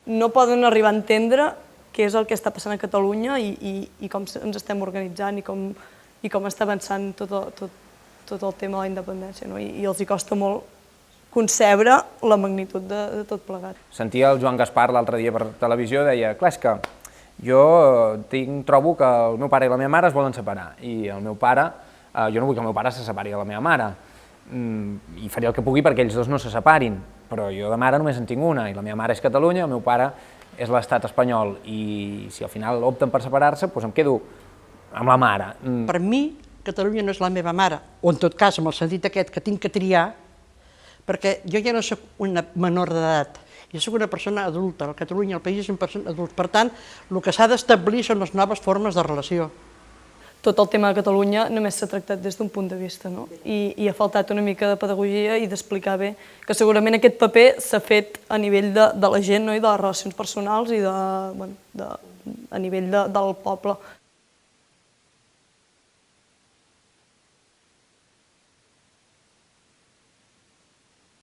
No poden arribar a entendre què és el que està passant a Catalunya i com ens estem organitzant i com està avançant tot el tema de la independència, no? I els hi costa molt concebre la magnitud de tot plegat. Sentia el Joan Gaspar l'altre dia per televisió, deia, clar, és que jo trobo que el meu pare i la meva mare es volen separar, i el meu pare, jo no vull que el meu pare se separi de la meva mare, i faré el que pugui perquè ells dos no se separin, però jo de mare només en tinc una, i la meva mare és Catalunya, el meu pare és l'estat espanyol, i si al final opten per separar-se, doncs em quedo amb la mare. Per mi, Catalunya no és la meva mare, o en tot cas, amb el sentit aquest que tinc que triar, perquè jo ja no soc una menor d'edat, jo soc una persona adulta, a Catalunya, el país és una persona adulta, per tant, el que s'ha d'establir són les noves formes de relació. Tot el tema de Catalunya només s'ha tractat des d'un punt de vista, no? I ha faltat una mica de pedagogia i d'explicar bé que segurament aquest paper s'ha fet a nivell de la gent, no? I de les relacions personals i a nivell del poble.